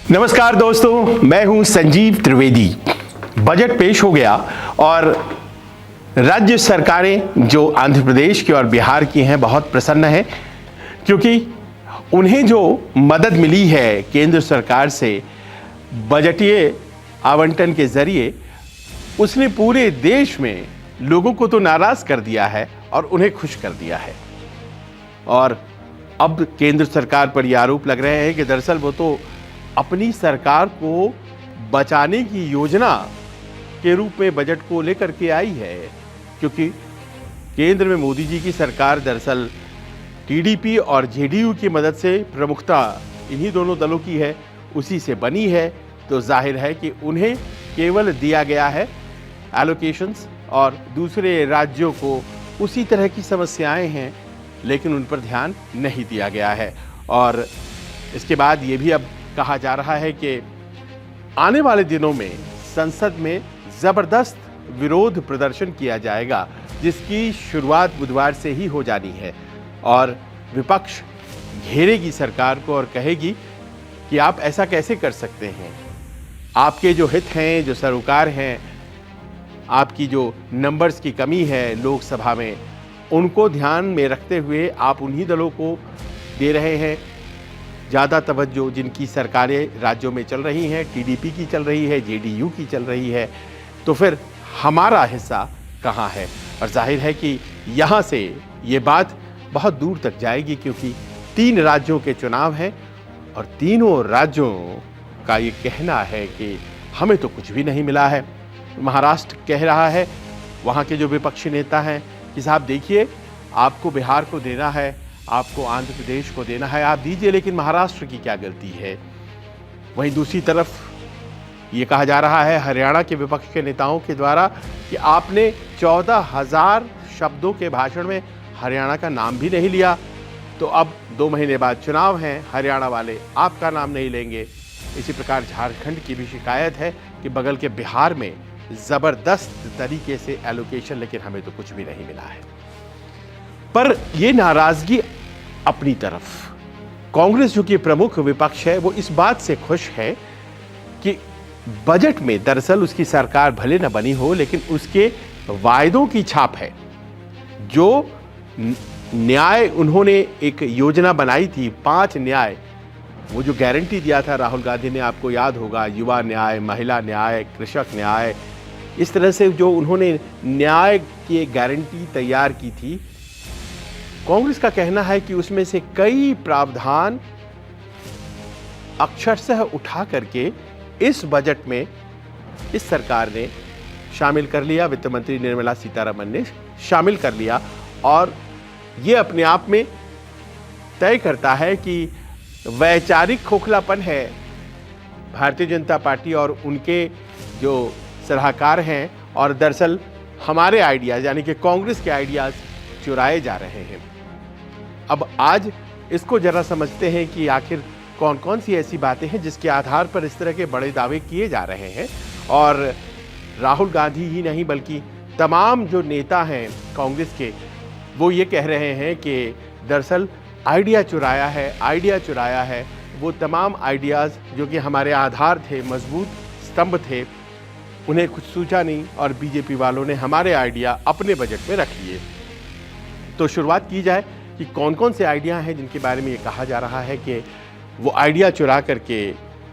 नमस्कार दोस्तों, मैं हूं संजीव त्रिवेदी। बजट पेश हो गया और राज्य सरकारें जो आंध्र प्रदेश की और बिहार की हैं बहुत प्रसन्न हैं, क्योंकि उन्हें जो मदद मिली है केंद्र सरकार से बजटीय आवंटन के जरिए, उसने पूरे देश में लोगों को तो नाराज कर दिया है और उन्हें खुश कर दिया है। और अब केंद्र सरकार पर यह आरोप लग रहे हैं कि दरअसल वो तो अपनी सरकार को बचाने की योजना के रूप में बजट को लेकर के आई है, क्योंकि केंद्र में मोदी जी की सरकार दरअसल टीडीपी और जेडीयू की मदद से, प्रमुखता इन्हीं दोनों दलों की है, उसी से बनी है। तो जाहिर है कि उन्हें केवल दिया गया है एलोकेशंस और दूसरे राज्यों को उसी तरह की समस्याएं हैं, लेकिन उन पर ध्यान नहीं दिया गया है। और इसके बाद ये भी अब कहा जा रहा है कि आने वाले दिनों में संसद में जबरदस्त विरोध प्रदर्शन किया जाएगा, जिसकी शुरुआत बुधवार से ही हो जानी है। और विपक्ष घेरेगी सरकार को और कहेगी कि आप ऐसा कैसे कर सकते हैं, आपके जो हित हैं, जो सरोकार हैं, आपकी जो नंबर्स की कमी है लोकसभा में, उनको ध्यान में रखते हुए आप उन्हीं दलों को दे रहे हैं ज़्यादा तवज्जो जिनकी सरकारें राज्यों में चल रही हैं, टीडीपी की चल रही है, जेडीयू की चल रही है, तो फिर हमारा हिस्सा कहाँ है। और जाहिर है कि यहाँ से ये बात बहुत दूर तक जाएगी, क्योंकि 3 राज्यों के चुनाव हैं और तीनों राज्यों का ये कहना है कि हमें तो कुछ भी नहीं मिला है। महाराष्ट्र कह रहा है, वहाँ के जो विपक्षी नेता हैं कि साहब देखिए, आपको बिहार को देना है, आपको आंध्र प्रदेश को देना है, आप दीजिए, लेकिन महाराष्ट्र की क्या गलती है। वहीं दूसरी तरफ ये कहा जा रहा है हरियाणा के विपक्ष के नेताओं के द्वारा कि आपने 14,000 शब्दों के भाषण में हरियाणा का नाम भी नहीं लिया, तो अब 2 महीने बाद चुनाव हैं, हरियाणा वाले आपका नाम नहीं लेंगे। इसी प्रकार झारखंड की भी शिकायत है कि बगल के बिहार में ज़बरदस्त तरीके से एलोकेशन, लेकिन हमें तो कुछ भी नहीं मिला है। पर ये नाराजगी अपनी तरफ, कांग्रेस जो कि प्रमुख विपक्ष है, वो इस बात से खुश है कि बजट में दरअसल उसकी सरकार भले न बनी हो, लेकिन उसके वायदों की छाप है। जो न्याय उन्होंने एक योजना बनाई थी, 5 न्याय, वो जो गारंटी दिया था राहुल गांधी ने, आपको याद होगा, युवा न्याय, महिला न्याय, कृषक न्याय, इस तरह से जो उन्होंने न्याय की गारंटी तैयार की थी, कांग्रेस का कहना है कि उसमें से कई प्रावधान अक्षरशः उठा करके इस बजट में इस सरकार ने शामिल कर लिया, वित्त मंत्री निर्मला सीतारमण ने शामिल कर लिया। और ये अपने आप में तय करता है कि वैचारिक खोखलापन है भारतीय जनता पार्टी और उनके जो सलाहकार हैं, और दरअसल हमारे आइडियाज़ यानी कि कांग्रेस के आइडियाज़ चुराए जा रहे हैं। अब आज इसको जरा समझते हैं कि आखिर कौन कौन सी ऐसी बातें हैं जिसके आधार पर इस तरह के बड़े दावे किए जा रहे हैं। और राहुल गांधी ही नहीं, बल्कि तमाम जो नेता हैं कांग्रेस के, वो ये कह रहे हैं कि दरअसल आइडिया चुराया है। वो तमाम आइडियाज़ जो कि हमारे आधार थे, मजबूत स्तंभ थे, उन्हें कुछ सूझा नहीं और बीजेपी वालों ने हमारे आइडिया अपने बजट में रख लिए। तो शुरुआत की जाए कि कौन कौन से आइडिया हैं जिनके बारे में ये कहा जा रहा है कि वो आइडिया चुरा करके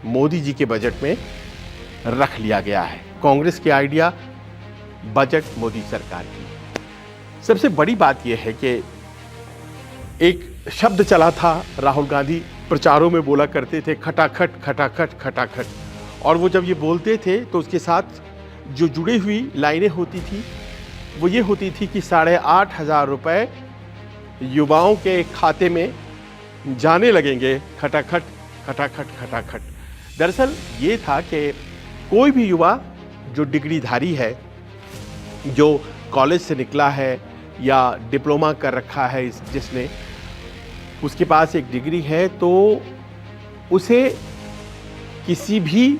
मोदी जी के बजट में रख लिया गया है। कांग्रेस के आइडिया, बजट मोदी सरकार की। सबसे बड़ी बात यह है कि एक शब्द चला था, राहुल गांधी प्रचारों में बोला करते थे, खटाखट खटाखट खटाखट। और वो जब ये बोलते थे तो उसके साथ जो जुड़ी हुई लाइनें होती थी वो ये होती थी कि 8,500 रुपये युवाओं के खाते में जाने लगेंगे, खटाखट खटाखट खटाखट। दरअसल ये था कि कोई भी युवा जो डिग्रीधारी है, जो कॉलेज से निकला है या डिप्लोमा कर रखा है, जिसने, उसके पास एक डिग्री है, तो उसे किसी भी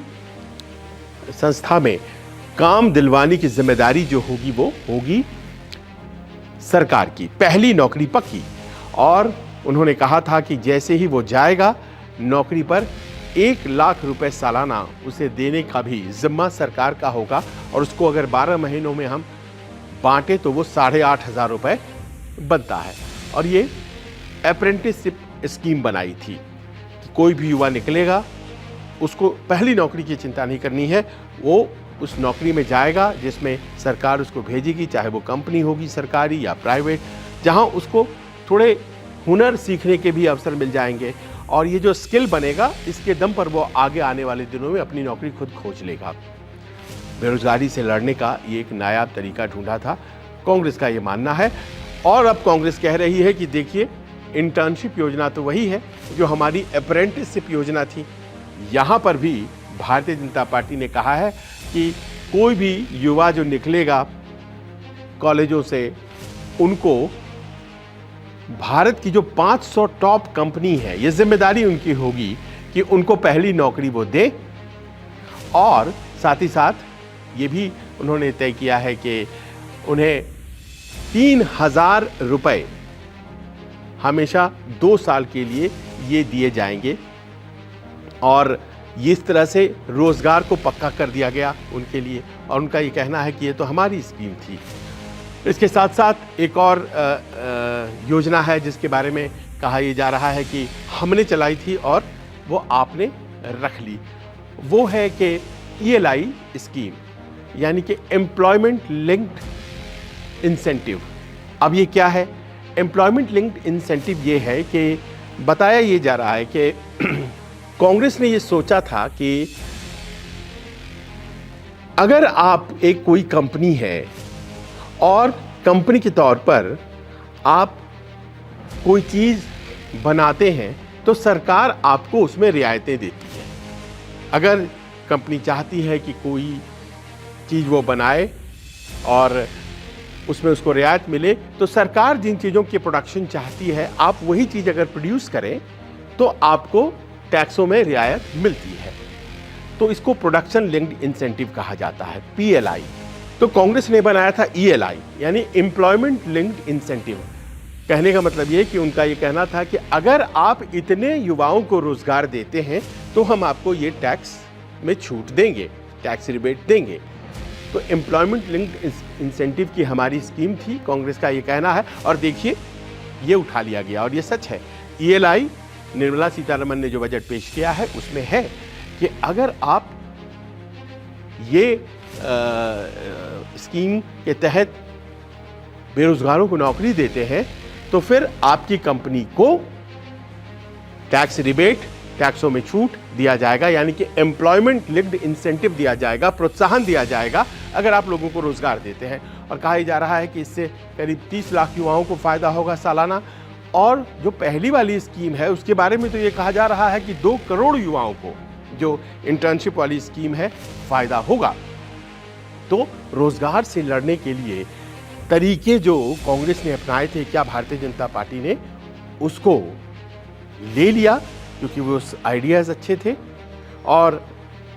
संस्था में काम दिलवाने की जिम्मेदारी जो होगी वो होगी सरकार की, पहली नौकरी पक्की। और उन्होंने कहा था कि जैसे ही वो जाएगा नौकरी पर, 1 लाख रुपए सालाना उसे देने का भी जिम्मा सरकार का होगा, और उसको अगर 12 महीनों में हम बांटे तो वो 8,500 रुपए बनता है। और ये अप्रेंटिसशिप स्कीम बनाई थी कि कोई भी युवा निकलेगा, उसको पहली नौकरी की चिंता नहीं करनी है, वो उस नौकरी में जाएगा जिसमें सरकार उसको भेजेगी, चाहे वो कंपनी होगी सरकारी या प्राइवेट, जहां उसको थोड़े हुनर सीखने के भी अवसर मिल जाएंगे, और ये जो स्किल बनेगा इसके दम पर वो आगे आने वाले दिनों में अपनी नौकरी खुद खोज लेगा। बेरोजगारी से लड़ने का ये एक नायाब तरीका ढूंढा था, कांग्रेस का ये मानना है। और अब कांग्रेस कह रही है कि देखिए, इंटर्नशिप योजना तो वही है जो हमारी अप्रेंटिसशिप योजना थी। यहाँ पर भी भारतीय जनता पार्टी ने कहा है कि कोई भी युवा जो निकलेगा कॉलेजों से, उनको भारत की जो 500 टॉप कंपनी है, ये जिम्मेदारी उनकी होगी कि उनको पहली नौकरी वो दें। और साथ ही साथ ये भी उन्होंने तय किया है कि उन्हें 3,000 रुपए हमेशा 2 साल के लिए ये दिए जाएंगे, और इस तरह से रोजगार को पक्का कर दिया गया उनके लिए। और उनका ये कहना है कि ये तो हमारी स्कीम थी। इसके साथ साथ एक और योजना है जिसके बारे में कहा यह जा रहा है कि हमने चलाई थी और वो आपने रख ली। वो है कि ELI स्कीम, यानी कि एम्प्लॉयमेंट लिंक्ड इंसेंटिव। अब ये क्या है? एम्प्लॉयमेंट लिंक्ड इंसेंटिव ये है कि बताया ये जा रहा है कि कांग्रेस ने ये सोचा था कि अगर आप एक कोई कंपनी है और कंपनी के तौर पर आप कोई चीज़ बनाते हैं तो सरकार आपको उसमें रियायतें देती है। अगर कंपनी चाहती है कि कोई चीज़ वो बनाए और उसमें उसको रियायत मिले, तो सरकार जिन चीज़ों की प्रोडक्शन चाहती है, आप वही चीज़ अगर प्रोड्यूस करें तो आपको टैक्सों में रियायत मिलती है। तो इसको प्रोडक्शन लिंक्ड इंसेंटिव कहा जाता है, PLI। तो कांग्रेस ने बनाया था ELI, यानी एम्प्लॉयमेंट लिंक्ड इंसेंटिव। कहने का मतलब ये कि उनका ये कहना था कि अगर आप इतने युवाओं को रोजगार देते हैं तो हम आपको ये टैक्स में छूट देंगे, टैक्स रिबेट देंगे। तो एम्प्लॉयमेंट लिंक्ड इंसेंटिव की हमारी स्कीम थी, कांग्रेस का ये कहना है। और देखिए, ये उठा लिया गया और ये सच है। ELI, निर्मला सीतारमण ने जो बजट पेश किया है उसमें है कि अगर आप ये स्कीम के तहत बेरोजगारों को नौकरी देते हैं तो फिर आपकी कंपनी को टैक्स रिबेट, टैक्सों में छूट दिया जाएगा, यानी कि एम्प्लॉयमेंट लिंक्ड इंसेंटिव दिया जाएगा, प्रोत्साहन दिया जाएगा अगर आप लोगों को रोजगार देते हैं। और कहा जा रहा है कि इससे करीब 30 लाख युवाओं को फायदा होगा सालाना। और जो पहली वाली स्कीम है उसके बारे में तो ये कहा जा रहा है कि 2 करोड़ युवाओं को जो इंटर्नशिप वाली स्कीम है फायदा होगा। तो रोजगार से लड़ने के लिए तरीके जो कांग्रेस ने अपनाए थे, क्या भारतीय जनता पार्टी ने उसको ले लिया क्योंकि वो आइडियाज़ अच्छे थे और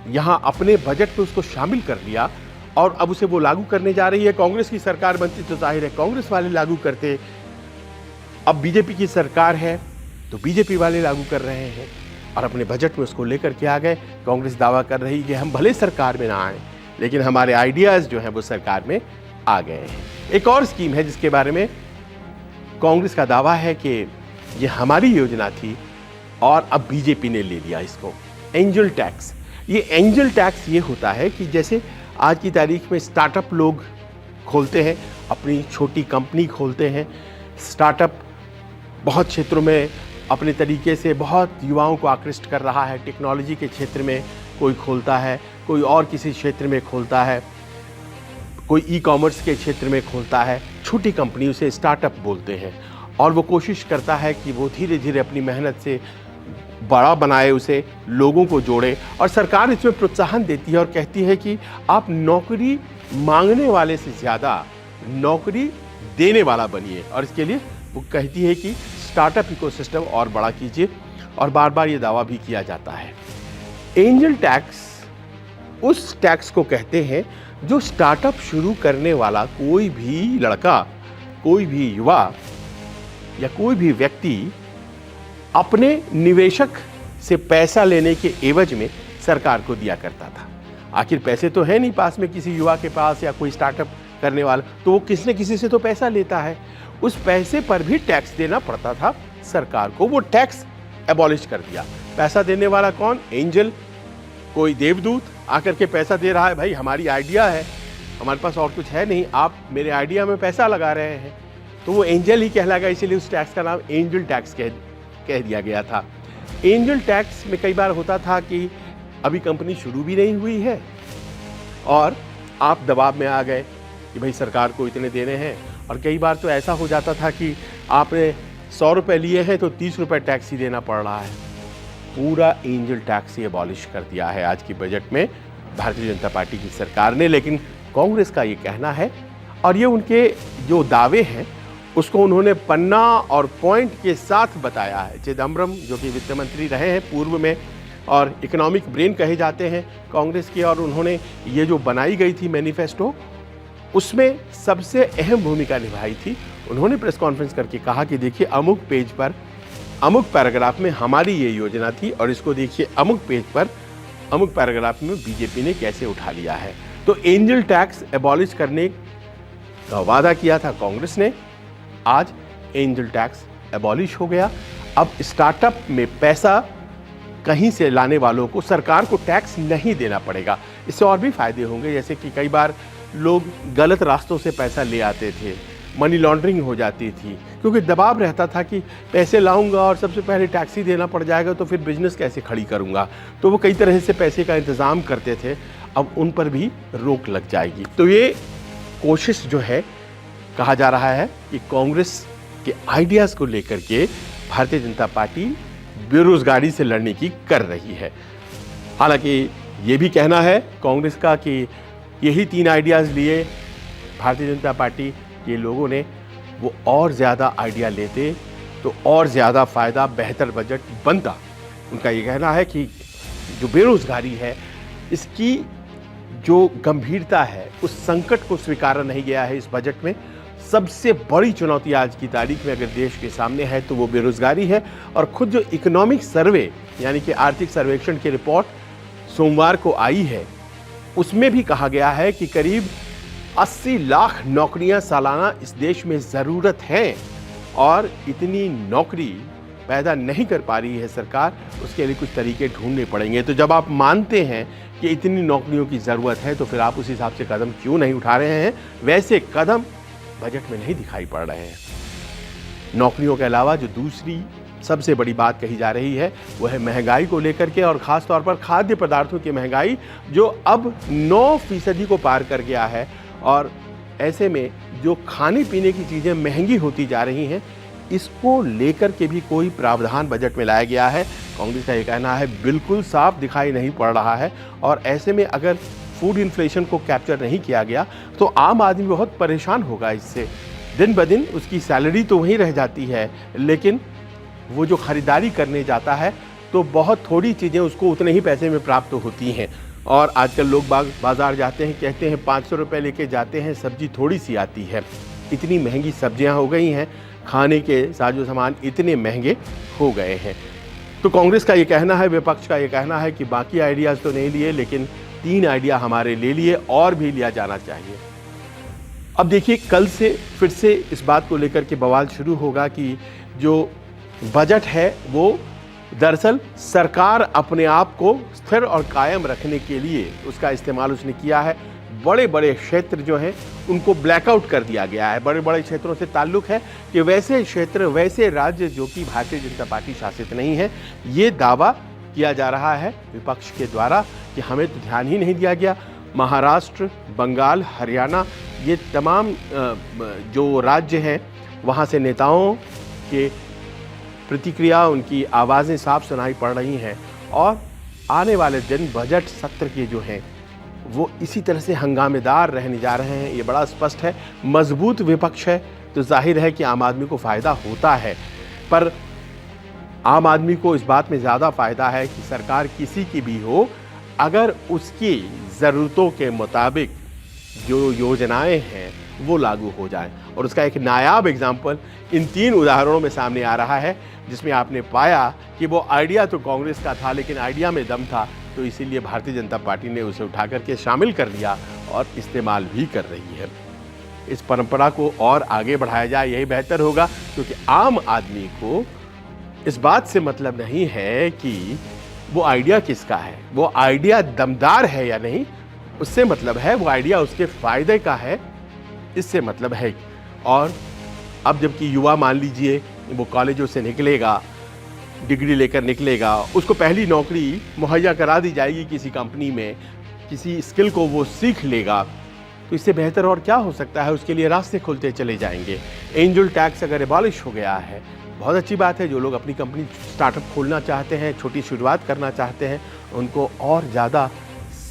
यहाँ अपने बजट में उसको शामिल कर लिया और अब उसे वो लागू करने जा रही है। कांग्रेस की सरकार बनती तो जाहिर है कांग्रेस वाले लागू करते, अब बीजेपी की सरकार है तो बीजेपी वाले लागू कर रहे हैं और अपने बजट में उसको लेकर के आ गए। कांग्रेस दावा कर रही है कि हम भले सरकार में ना आए लेकिन हमारे आइडियाज़ जो हैं वो सरकार में आ गए हैं। एक और स्कीम है जिसके बारे में कांग्रेस का दावा है कि ये हमारी योजना थी और अब बीजेपी ने ले लिया इसको, एंजल टैक्स। ये एंजल टैक्स ये होता है कि जैसे आज की तारीख में स्टार्टअप लोग खोलते हैं, अपनी छोटी कंपनी खोलते हैं। स्टार्टअप बहुत क्षेत्रों में अपने तरीके से बहुत युवाओं को आकृष्ट कर रहा है। टेक्नोलॉजी के क्षेत्र में कोई खोलता है, कोई और किसी क्षेत्र में खोलता है, कोई ई-कॉमर्स के क्षेत्र में खोलता है। छोटी कंपनी उसे स्टार्टअप बोलते हैं और वो कोशिश करता है कि वो धीरे धीरे अपनी मेहनत से बड़ा बनाए, उसे लोगों को जोड़े और सरकार इसमें प्रोत्साहन देती है और कहती है कि आप नौकरी मांगने वाले से ज़्यादा नौकरी देने वाला बनिए। और इसके लिए वो कहती है कि स्टार्टअप इकोसिस्टम और बड़ा कीजिए और बार बार ये दावा भी किया जाता है। एंजल टैक्स उस टैक्स को कहते हैं जो स्टार्टअप शुरू करने वाला कोई भी लड़का, कोई भी युवा या कोई भी व्यक्ति अपने निवेशक से पैसा लेने के एवज में सरकार को दिया करता था। आखिर पैसे तो है नहीं पास में किसी युवा के पास या कोई स्टार्टअप करने वाला, तो वो किसी न किसी से तो पैसा लेता है। उस पैसे पर भी टैक्स देना पड़ता था सरकार को। वो टैक्स एबॉलिश कर दिया। पैसा देने वाला कौन? एंजल, कोई देवदूत आकर के पैसा दे रहा है, भाई हमारी आइडिया है, हमारे पास और कुछ है नहीं, आप मेरे आइडिया में पैसा लगा रहे हैं, तो वो एंजल ही कहलाएगा। इसीलिए उस टैक्स का नाम एंजल टैक्स कह दिया गया था। एंजल टैक्स में कई बार होता था कि अभी कंपनी शुरू भी नहीं हुई है और आप दबाव में आ गए कि भाई सरकार को इतने देने हैं, और कई बार तो ऐसा हो जाता था कि आपने 100 रुपये लिए हैं तो 30 रुपये टैक्स ही देना पड़ रहा है। पूरा एंजल टैक्स ही एबॉलिश कर दिया है आज की बजट में भारतीय जनता पार्टी की सरकार ने। लेकिन कांग्रेस का ये कहना है, और ये उनके जो दावे हैं उसको उन्होंने पन्ना और पॉइंट के साथ बताया है। चिदम्बरम जो कि वित्त मंत्री रहे हैं पूर्व में और इकोनॉमिक ब्रेन कहे जाते हैं कांग्रेस के, और उन्होंने ये जो बनाई गई थी मैनिफेस्टो, उसमें सबसे अहम भूमिका निभाई थी। उन्होंने प्रेस कॉन्फ्रेंस करके कहा कि देखिए अमुक पेज पर अमुक पैराग्राफ में हमारी ये योजना थी, और इसको देखिए अमुक पेज पर अमुक पैराग्राफ में बीजेपी ने कैसे उठा लिया है। तो एंजल टैक्स एबॉलिश करने का वादा किया था कांग्रेस ने, आज एंजल टैक्स एबॉलिश हो गया। अब स्टार्टअप में पैसा कहीं से लाने वालों को सरकार को टैक्स नहीं देना पड़ेगा। इससे और भी फायदे होंगे, जैसे कि कई बार लोग गलत रास्तों से पैसा ले आते थे, मनी लॉन्ड्रिंग हो जाती थी, क्योंकि दबाव रहता था कि पैसे लाऊंगा और सबसे पहले टैक्स ही देना पड़ जाएगा, तो फिर बिजनेस कैसे खड़ी करूंगा। तो वो कई तरह से पैसे का इंतज़ाम करते थे। अब उन पर भी रोक लग जाएगी। तो ये कोशिश जो है, कहा जा रहा है कि कांग्रेस के आइडियाज़ को लेकर के भारतीय जनता पार्टी बेरोजगारी से लड़ने की कर रही है। हालांकि ये भी कहना है कांग्रेस का कि यही 3 आइडियाज़ लिए भारतीय जनता पार्टी के लोगों ने, वो और ज़्यादा आइडिया लेते तो और ज़्यादा फ़ायदा, बेहतर बजट बनता। उनका ये कहना है कि जो बेरोज़गारी है, इसकी जो गंभीरता है, उस संकट को स्वीकारा नहीं गया है इस बजट में। सबसे बड़ी चुनौती आज की तारीख में अगर देश के सामने है तो वो बेरोज़गारी है। और खुद जो इकोनॉमिक सर्वे यानी कि आर्थिक सर्वेक्षण की रिपोर्ट सोमवार को आई है, उसमें भी कहा गया है कि करीब 80 लाख नौकरियां सालाना इस देश में ज़रूरत है, और इतनी नौकरी पैदा नहीं कर पा रही है सरकार। उसके लिए कुछ तरीके ढूंढने पड़ेंगे। तो जब आप मानते हैं कि इतनी नौकरियों की ज़रूरत है, तो फिर आप उस हिसाब से कदम क्यों नहीं उठा रहे हैं? वैसे कदम बजट में नहीं दिखाई पड़ रहे हैं। नौकरियों के अलावा जो दूसरी सबसे बड़ी बात कही जा रही है वो है महंगाई को लेकर के, और ख़ास तौर पर खाद्य पदार्थों की महंगाई जो अब 9% को पार कर गया है। और ऐसे में जो खाने पीने की चीज़ें महंगी होती जा रही हैं, इसको लेकर के भी कोई प्रावधान बजट में लाया गया है? कांग्रेस का ये कहना है बिल्कुल साफ दिखाई नहीं पड़ रहा है। और ऐसे में अगर फूड इन्फ्लेशन को कैप्चर नहीं किया गया तो आम आदमी बहुत परेशान होगा इससे। दिन ब दिन उसकी सैलरी तो वहीं रह जाती है, लेकिन वो जो ख़रीदारी करने जाता है तो बहुत थोड़ी चीज़ें उसको उतने ही पैसे में प्राप्त होती हैं। और आजकल लोग बाज़ार जाते हैं, कहते हैं 500 रुपये लेके जाते हैं, सब्जी थोड़ी सी आती है। इतनी महंगी सब्जियां हो गई हैं, खाने के साजो सामान इतने महंगे हो गए हैं। तो कांग्रेस का ये कहना है, विपक्ष का ये कहना है कि बाकी आइडियाज़ तो नहीं लिए, लेकिन 3 आइडिया हमारे ले लिए और भी लिया जाना चाहिए। अब देखिए, कल से फिर से इस बात को लेकर के बवाल शुरू होगा कि जो बजट है वो दरअसल सरकार अपने आप को स्थिर और कायम रखने के लिए उसका इस्तेमाल उसने किया है। बड़े बड़े क्षेत्र जो हैं उनको ब्लैकआउट कर दिया गया है। बड़े बड़े क्षेत्रों से ताल्लुक़ है कि वैसे क्षेत्र, वैसे राज्य जो कि भारतीय जनता पार्टी शासित नहीं है, ये दावा किया जा रहा है विपक्ष के द्वारा कि हमें तो ध्यान ही नहीं दिया गया। महाराष्ट्र, बंगाल, हरियाणा, ये तमाम जो राज्य हैं, वहाँ से नेताओं के प्रतिक्रिया, उनकी आवाज़ें साफ सुनाई पड़ रही हैं। और आने वाले दिन बजट सत्र के जो हैं वो इसी तरह से हंगामेदार रहने जा रहे हैं। ये बड़ा स्पष्ट है। मजबूत विपक्ष है तो जाहिर है कि आम आदमी को फ़ायदा होता है, पर आम आदमी को इस बात में ज़्यादा फ़ायदा है कि सरकार किसी की भी हो, अगर उसकी ज़रूरतों के मुताबिक जो योजनाएं हैं वो लागू हो जाए। और उसका एक नायाब एग्जाम्पल इन 3 उदाहरणों में सामने आ रहा है, जिसमें आपने पाया कि वो आइडिया तो कांग्रेस का था, लेकिन आइडिया में दम था, तो इसीलिए भारतीय जनता पार्टी ने उसे उठा करके शामिल कर लिया और इस्तेमाल भी कर रही है। इस परंपरा को और आगे बढ़ाया जाए, यही बेहतर होगा, क्योंकि आम आदमी को इस बात से मतलब नहीं है कि वो आइडिया किसका है, वो आइडिया दमदार है या नहीं, उससे मतलब है वो आइडिया उसके फायदे का है, इससे मतलब है। और अब जबकि युवा मान लीजिए वो कॉलेजों से निकलेगा, डिग्री लेकर निकलेगा, उसको पहली नौकरी मुहैया करा दी जाएगी किसी कंपनी में, किसी स्किल को वो सीख लेगा, तो इससे बेहतर और क्या हो सकता है। उसके लिए रास्ते खुलते चले जाएंगे। एंजल टैक्स अगर एबॉलिश हो गया है, बहुत अच्छी बात है। जो लोग अपनी कंपनी स्टार्टअप खोलना चाहते हैं, छोटी शुरुआत करना चाहते हैं, उनको और ज़्यादा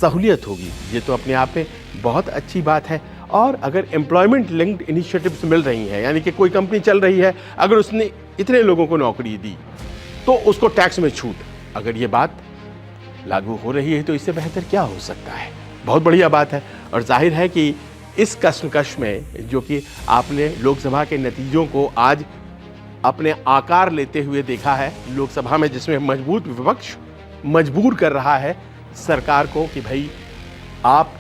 सहूलियत होगी। ये तो अपने आप में बहुत अच्छी बात है। और अगर एम्प्लॉयमेंट लिंक्ड इनिशिएटिव्स मिल रही हैं, यानी कि कोई कंपनी चल रही है, अगर उसने इतने लोगों को नौकरी दी तो उसको टैक्स में छूट, अगर ये बात लागू हो रही है तो इससे बेहतर क्या हो सकता है। बहुत बढ़िया बात है। और जाहिर है कि इस कश्मकश में जो कि आपने लोकसभा के नतीजों को आज अपने आकार लेते हुए देखा है लोकसभा में, जिसमें मजबूत विपक्ष मजबूर कर रहा है सरकार को कि भाई आप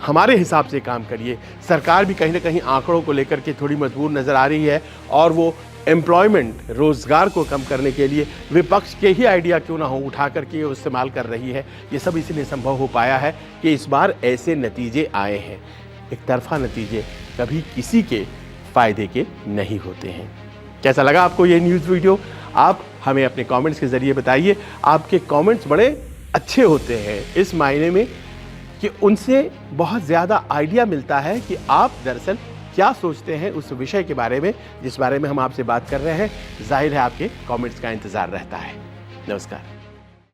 हमारे हिसाब से काम करिए। सरकार भी कहीं ना कहीं आंकड़ों को लेकर के थोड़ी मजबूर नज़र आ रही है, और वो एम्प्लॉयमेंट, रोज़गार को कम करने के लिए विपक्ष के ही आइडिया क्यों ना हो उठा करके इस्तेमाल कर रही है। ये सब इसलिए संभव हो पाया है कि इस बार ऐसे नतीजे आए हैं। एक तरफा नतीजे कभी किसी के फ़ायदे के नहीं होते हैं। कैसा लगा आपको ये न्यूज़ वीडियो? आप हमें अपने कमेंट्स के ज़रिए बताइए। आपके कमेंट्स बड़े अच्छे होते हैं इस मायने में कि उनसे बहुत ज़्यादा आइडिया मिलता है कि आप दरअसल क्या सोचते हैं उस विषय के बारे में जिस बारे में हम आपसे बात कर रहे हैं। जाहिर है आपके कमेंट्स का इंतज़ार रहता है। नमस्कार।